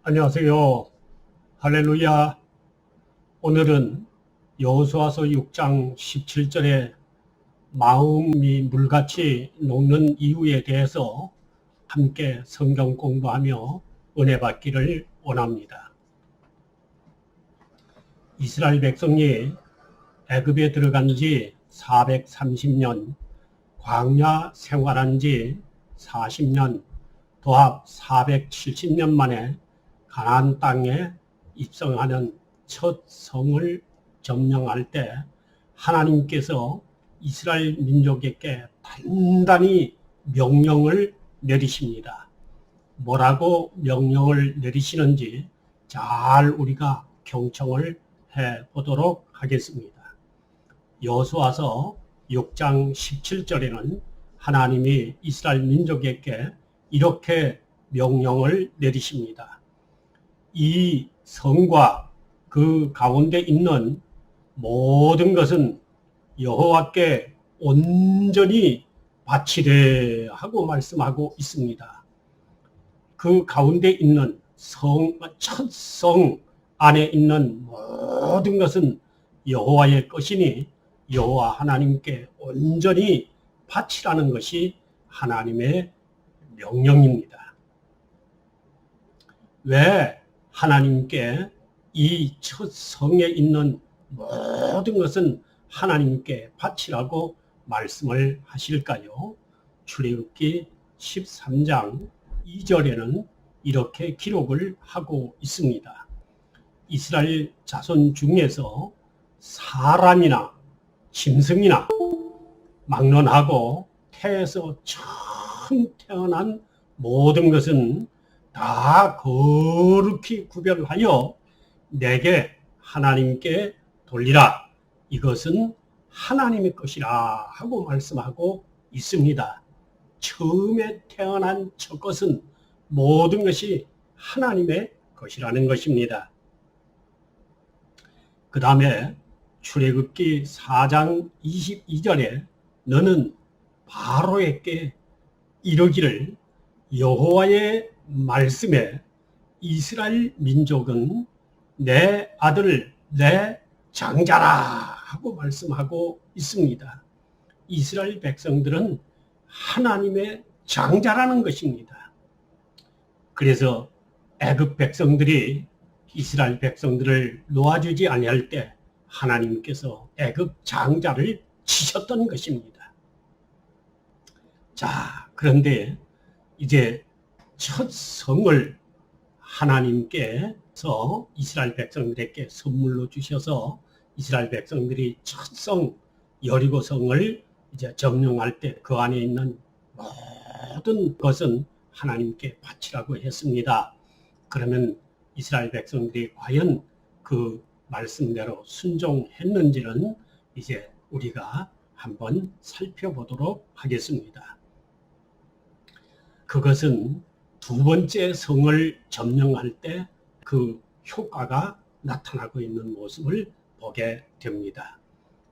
안녕하세요. 할렐루야. 오늘은 여호수아서 6장 17절에 마음이 물같이 녹는 이유에 대해서 함께 성경 공부하며 은혜 받기를 원합니다. 이스라엘 백성이 애굽에 들어간 지 430년, 광야 생활한 지 40년, 도합 470년 만에 가나안 땅에 입성하는 첫 성을 점령할 때 하나님께서 이스라엘 민족에게 단단히 명령을 내리십니다. 뭐라고 명령을 내리시는지 잘 우리가 경청을 해 보도록 하겠습니다. 여호수아서 6장 17절에는 하나님이 이스라엘 민족에게 이렇게 명령을 내리십니다. 이 성과 그 가운데 있는 모든 것은 여호와께 온전히 바치되 하고 말씀하고 있습니다. 그 가운데 있는 첫 성 안에 있는 모든 것은 여호와의 것이니 여호와 하나님께 온전히 바치라는 것이 하나님의 명령입니다. 왜 하나님께 이 첫 성에 있는 모든 것은 하나님께 바치라고 말씀을 하실까요? 출애굽기 13장 2절에는 이렇게 기록을 하고 있습니다. 이스라엘 자손 중에서 사람이나 짐승이나 막론하고 태에서 처음 태어난 모든 것은 다 거룩히 구별하여 내게 하나님께 돌리라. 이것은 하나님의 것이라 하고 말씀하고 있습니다. 처음에 태어난 첫 것은 모든 것이 하나님의 것이라는 것입니다. 그 다음에 출애굽기 4장 22절에 너는 바로에게 이르기를 여호와의 말씀에 이스라엘 민족은 내 아들 내 장자라 하고 말씀하고 있습니다. 이스라엘 백성들은 하나님의 장자라는 것입니다. 그래서 애굽 백성들이 이스라엘 백성들을 놓아주지 아니할 때 하나님께서 애굽 장자를 치셨던 것입니다. 자, 그런데 이제 첫 성을 하나님께서 이스라엘 백성들에게 선물로 주셔서 이스라엘 백성들이 첫 성 여리고 성을 이제 점령할 때 그 안에 있는 모든 것은 하나님께 바치라고 했습니다. 그러면 이스라엘 백성들이 과연 그 말씀대로 순종했는지는 이제 우리가 한번 살펴보도록 하겠습니다. 그것은 두 번째 성을 점령할 때 그 효과가 나타나고 있는 모습을 보게 됩니다.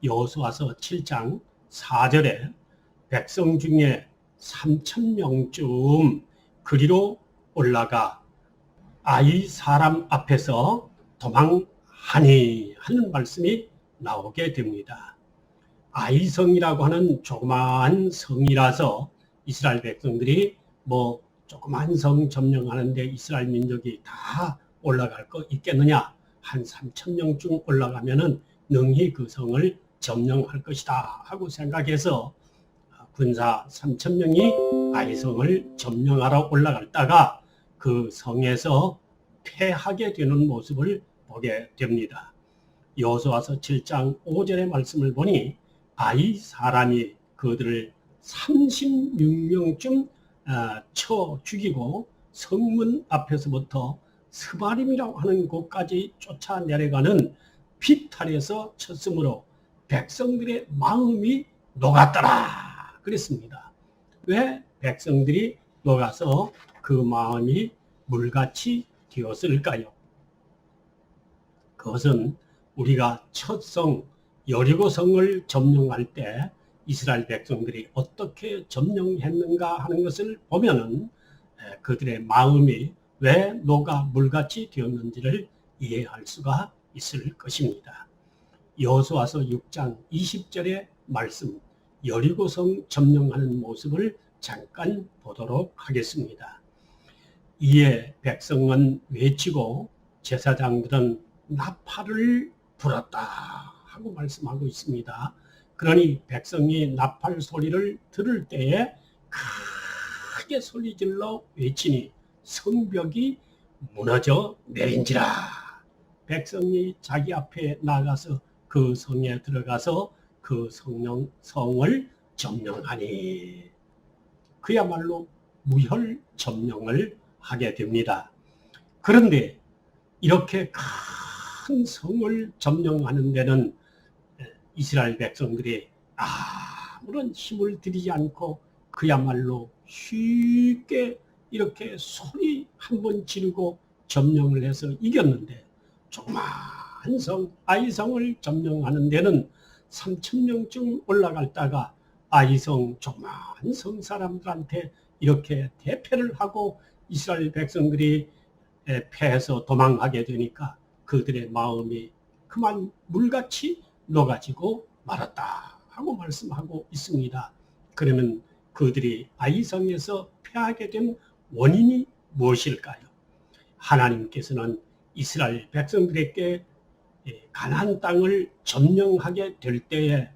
여호수아서 7장 4절에 백성 중에 3,000명쯤 그리로 올라가 아이 사람 앞에서 도망하니 하는 말씀이 나오게 됩니다. 아이성이라고 하는 조그마한 성이라서 이스라엘 백성들이 조그만 성 점령하는데 이스라엘 민족이 다 올라갈 거 있겠느냐? 한 3,000명쯤 올라가면은 능히 그 성을 점령할 것이다 하고 생각해서 군사 3,000명이 아이성을 점령하러 올라갔다가 그 성에서 패하게 되는 모습을 보게 됩니다. 여호수아서 7장 5절의 말씀을 보니 아이 사람이 그들을 36명쯤 쳐 죽이고 성문 앞에서부터 스바림이라고 하는 곳까지 쫓아내려가는 비탈에서 쳤으므로 백성들의 마음이 녹았더라 그랬습니다. 왜 백성들이 녹아서 그 마음이 물같이 되었을까요? 그것은 우리가 첫 성 여리고성을 점령할 때 이스라엘 백성들이 어떻게 점령했는가 하는 것을 보면은 그들의 마음이 왜 노가 물같이 되었는지를 이해할 수가 있을 것입니다. 여호수아서 6장 20절의 말씀, 여리고성 점령하는 모습을 잠깐 보도록 하겠습니다. 이에 백성은 외치고 제사장들은 나팔을 불었다 하고 말씀하고 있습니다. 그러니 백성이 나팔 소리를 들을 때에 크게 소리질러 외치니 성벽이 무너져 내린지라. 백성이 자기 앞에 나가서 그 성에 들어가서 그 성을 점령하니 그야말로 무혈 점령을 하게 됩니다. 그런데 이렇게 큰 성을 점령하는 데는 이스라엘 백성들이 아무런 힘을 들이지 않고 그야말로 쉽게 이렇게 소리 한번 지르고 점령을 해서 이겼는데, 조그마한 성 아이성을 점령하는 데는 3,000명쯤 올라갔다가 아이성 조그마한 성 사람들한테 이렇게 대패를 하고 이스라엘 백성들이 패해서 도망하게 되니까 그들의 마음이 그만 물같이 녹아지고 말았다 하고 말씀하고 있습니다. 그러면 그들이 아이성에서 패하게 된 원인이 무엇일까요? 하나님께서는 이스라엘 백성들에게 가나안 땅을 점령하게 될 때에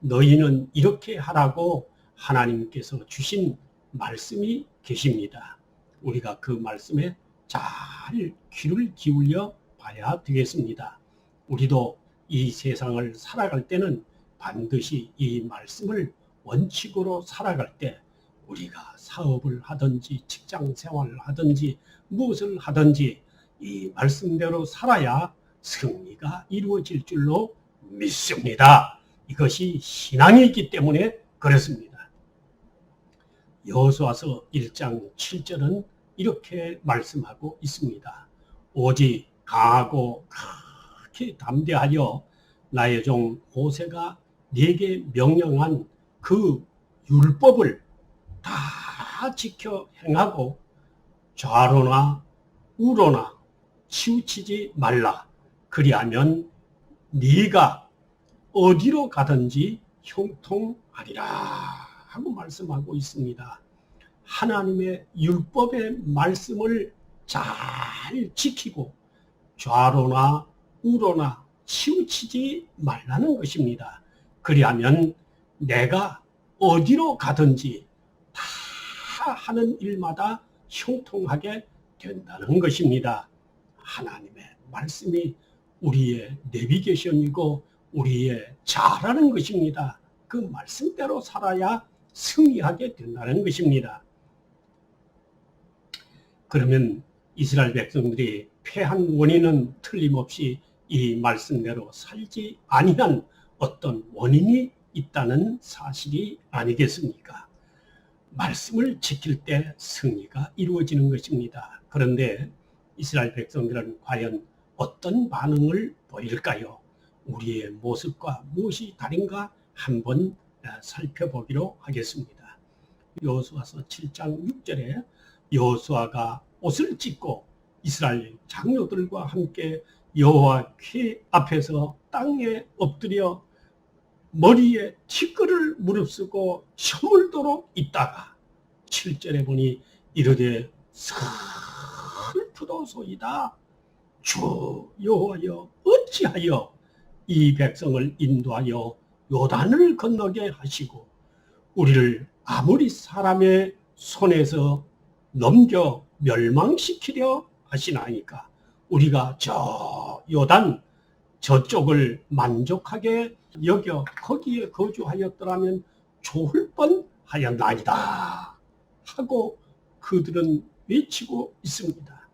너희는 이렇게 하라고 하나님께서 주신 말씀이 계십니다. 우리가 그 말씀에 잘 귀를 기울여 봐야 되겠습니다. 우리도 이 세상을 살아갈 때는 반드시 이 말씀을 원칙으로 살아갈 때 우리가 사업을 하든지 직장 생활을 하든지 무엇을 하든지 이 말씀대로 살아야 승리가 이루어질 줄로 믿습니다. 이것이 신앙이기 때문에 그렇습니다. 여호수아서 1장 7절은 이렇게 말씀하고 있습니다. 오직 강하고 크게 담대하여 나의 종 모세가 네게 명령한 그 율법을 다 지켜 행하고 좌로나 우로나 치우치지 말라. 그리하면 네가 어디로 가든지 형통하리라 하고 말씀하고 있습니다. 하나님의 율법의 말씀을 잘 지키고 좌로나 우로나 치우치지 말라는 것입니다. 그리하면 내가 어디로 가든지 다 하는 일마다 형통하게 된다는 것입니다. 하나님의 말씀이 우리의 내비게이션이고 우리의 잘하는 것입니다. 그 말씀대로 살아야 승리하게 된다는 것입니다. 그러면 이스라엘 백성들이 패한 원인은 틀림없이 이 말씀대로 살지 아니한 어떤 원인이 있다는 사실이 아니겠습니까? 말씀을 지킬 때 승리가 이루어지는 것입니다. 그런데 이스라엘 백성들은 과연 어떤 반응을 보일까요? 우리의 모습과 무엇이 다른가 한번 살펴보기로 하겠습니다. 여호수아서 7장 6절에 여호수아가 옷을 찢고 이스라엘 장로들과 함께 여호와 궤 앞에서 땅에 엎드려 머리에 티끌을 무릅쓰고 저물도록 있다가 7절에 보니 이르되 슬프도소이다. 주 여호와여 어찌하여 이 백성을 인도하여 요단을 건너게 하시고 우리를 아무리 사람의 손에서 넘겨 멸망시키려 하시나이까. 우리가 저 요단 저쪽을 만족하게 여겨 거기에 거주하였더라면 좋을 뻔하였나이다 하고 그들은 외치고 있습니다.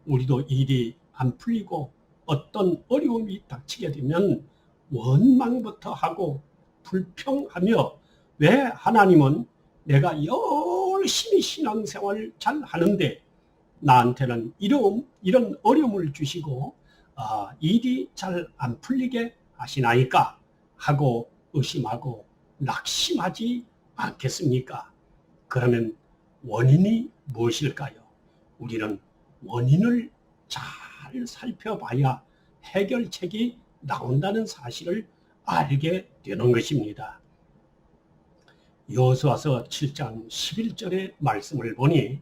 우리도 일이 안 풀리고 어떤 어려움이 닥치게 되면 원망부터 하고 불평하며, 왜 하나님은 내가 열심히 신앙생활을 잘 하는데 나한테는 이런 어려움을 주시고 일이 잘 안 풀리게 하시나이까 하고 의심하고 낙심하지 않겠습니까? 그러면 원인이 무엇일까요? 우리는 원인을 잘 살펴봐야 해결책이 나온다는 사실을 알게 되는 것입니다. 여호수아서 7장 11절의 말씀을 보니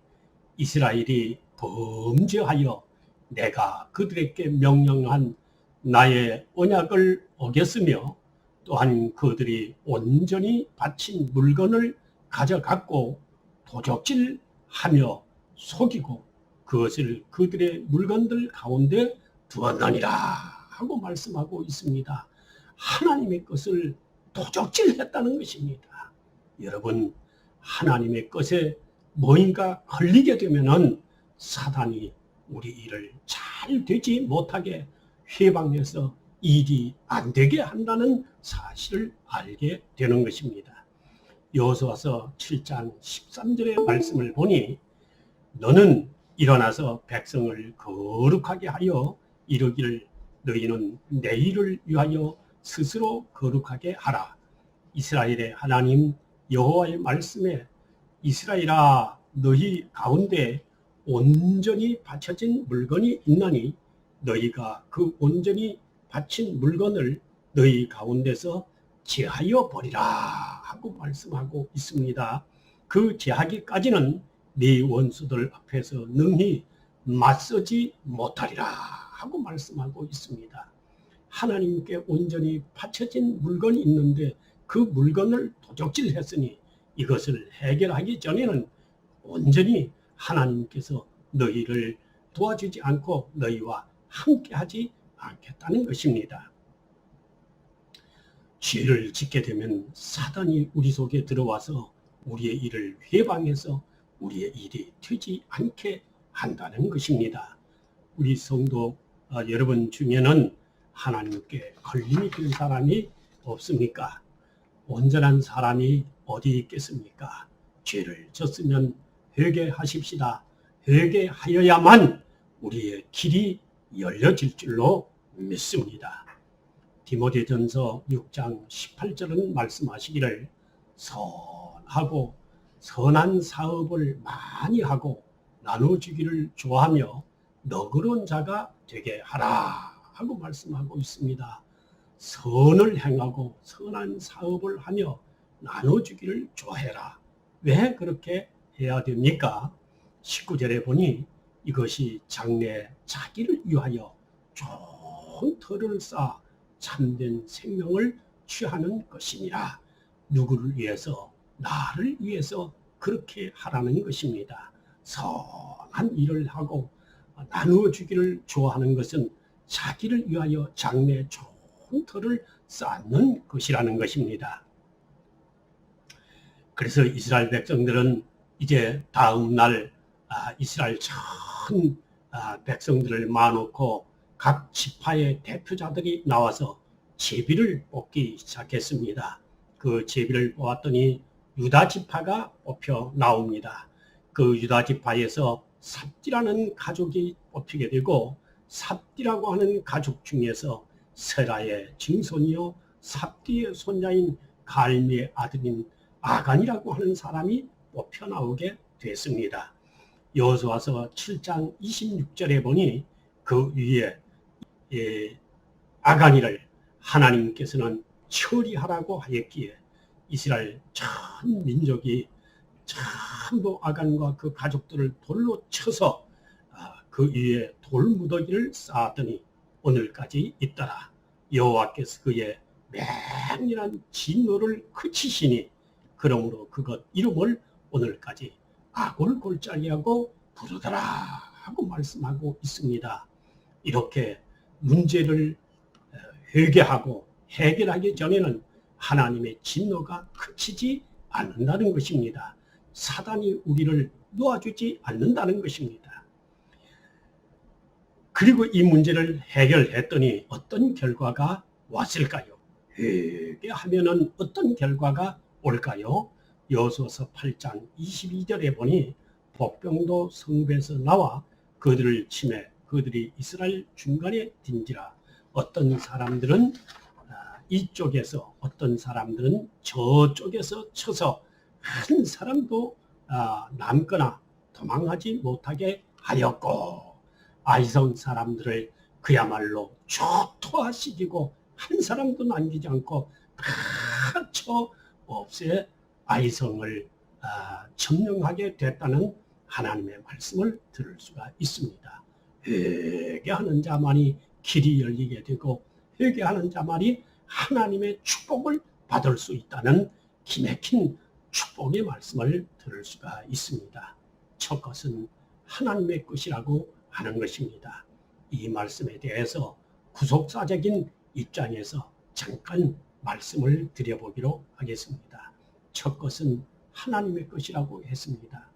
이스라엘이 범죄하여 내가 그들에게 명령한 나의 언약을 어겼으며 또한 그들이 온전히 바친 물건을 가져갔고 도적질하며 속이고 그것을 그들의 물건들 가운데 두었느니라 하고 말씀하고 있습니다. 하나님의 것을 도적질했다는 것입니다. 여러분, 하나님의 것에 뭔가 걸리게 되면은 사단이 우리 일을 잘 되지 못하게 회방해서 일이 안 되게 한다는 사실을 알게 되는 것입니다. 여호수아서 7장 13절의 말씀을 보니 너는 일어나서 백성을 거룩하게 하여 이르기를 너희는 내 일을 위하여 스스로 거룩하게 하라. 이스라엘의 하나님 여호와의 말씀에 이스라엘아 너희 가운데 온전히 바쳐진 물건이 있나니 너희가 그 온전히 바친 물건을 너희 가운데서 제하여 버리라 하고 말씀하고 있습니다. 그 제하기까지는 네 원수들 앞에서 능히 맞서지 못하리라 하고 말씀하고 있습니다. 하나님께 온전히 바쳐진 물건이 있는데 그 물건을 도적질했으니 이것을 해결하기 전에는 온전히 하나님께서 너희를 도와주지 않고 너희와 함께하지 않겠다는 것입니다. 죄를 짓게 되면 사단이 우리 속에 들어와서 우리의 일을 회방해서 우리의 일이 되지 않게 한다는 것입니다. 우리 성도 여러분 중에는 하나님께 걸림이 된 사람이 없습니까? 온전한 사람이 어디 있겠습니까? 죄를 졌으면 회개하십시다. 회개하여야만 우리의 길이 열려질 줄로 믿습니다. 디모데전서 6장 18절은 말씀하시기를 선하고 선한 사업을 많이 하고 나눠주기를 좋아하며 너그러운 자가 되게 하라 하고 말씀하고 있습니다. 선을 행하고 선한 사업을 하며 나눠주기를 좋아해라. 왜 그렇게 해야 됩니까? 19절에 보니 이것이 장래 자기를 위하여 좋은 터를 쌓아 참된 생명을 취하는 것이니라. 누구를 위해서? 나를 위해서 그렇게 하라는 것입니다. 선한 일을 하고 나누어주기를 좋아하는 것은 자기를 위하여 장래 좋은 터를 쌓는 것이라는 것입니다. 그래서 이스라엘 백성들은 이제 다음 날 이스라엘 전 백성들을 모아놓고 각 지파의 대표자들이 나와서 제비를 뽑기 시작했습니다. 그 제비를 뽑았더니 유다 지파가 뽑혀 나옵니다. 그 유다 지파에서 삽디라는 가족이 뽑히게 되고 삽디라고 하는 가족 중에서 세라의 증손이요 삽디의 손자인 갈미의 아들인 아간이라고 하는 사람이 뽑혀 나오게 됐습니다. 여호수아서 7장 26절에 보니 그 위에 아간이를 하나님께서는 처리하라고 하였기에 이스라엘 전 민족이 전부 아간과 그 가족들을 돌로 쳐서 그 위에 돌무더기를 쌓았더니 오늘까지 있더라. 여호와께서 그의 맹렬한 진노를 그치시니 그러므로 그것 이름을 오늘까지 아골골짜기하고 부르더라 하고 말씀하고 있습니다. 이렇게 문제를 회개하고 해결하기 전에는 하나님의 진노가 그치지 않는다는 것입니다. 사단이 우리를 놓아주지 않는다는 것입니다. 그리고 이 문제를 해결했더니 어떤 결과가 왔을까요? 회개하면은 어떤 결과가 올까요? 여호수아서 8장 22절에 보니 복병도 성읍에서 나와 그들을 치매 그들이 이스라엘 중간에 딘지라. 어떤 사람들은 이쪽에서 어떤 사람들은 저쪽에서 쳐서 한 사람도 남거나 도망하지 못하게 하였고 아이성 사람들을 그야말로 초토화시키고 한 사람도 남기지 않고 다 쳐 없애 아이성을 점령하게 됐다는 하나님의 말씀을 들을 수가 있습니다. 회개하는 자만이 길이 열리게 되고 회개하는 자만이 하나님의 축복을 받을 수 있다는 기막힌 축복의 말씀을 들을 수가 있습니다. 첫 것은 하나님의 것이라고 하는 것입니다. 이 말씀에 대해서 구속사적인 입장에서 잠깐 말씀을 드려보기로 하겠습니다. 첫 것은 하나님의 것이라고 했습니다.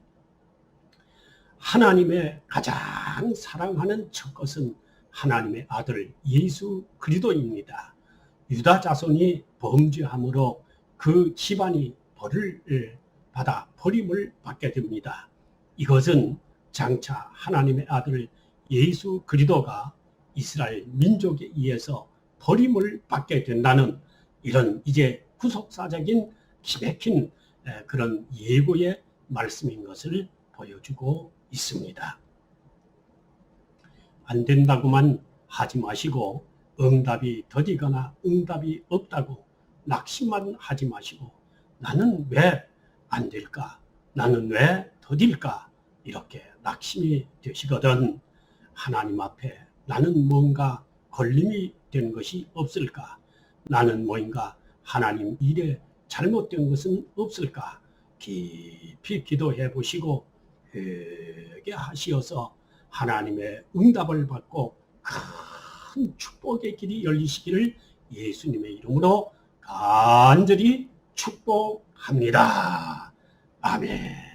하나님의 가장 사랑하는 첫 것은 하나님의 아들 예수 그리스도입니다. 유다 자손이 범죄함으로 그 집안이 벌을 받아 버림을 받게 됩니다. 이것은 장차 하나님의 아들 예수 그리스도가 이스라엘 민족에 의해서 버림을 받게 된다는 이런 이제 구속사적인 기막힌 그런 예고의 말씀인 것을 보여주고 있습니다. 안 된다고만 하지 마시고 응답이 더디거나 응답이 없다고 낙심만 하지 마시고 나는 왜 안 될까? 나는 왜 더딜까? 이렇게 낙심이 되시거든 하나님 앞에 나는 뭔가 걸림이 된 것이 없을까? 나는 뭔가 하나님 일에 잘못된 것은 없을까? 깊이 기도해 보시고 회개하시어서 하나님의 응답을 받고 큰 축복의 길이 열리시기를 예수님의 이름으로 간절히 축복합니다. 아멘.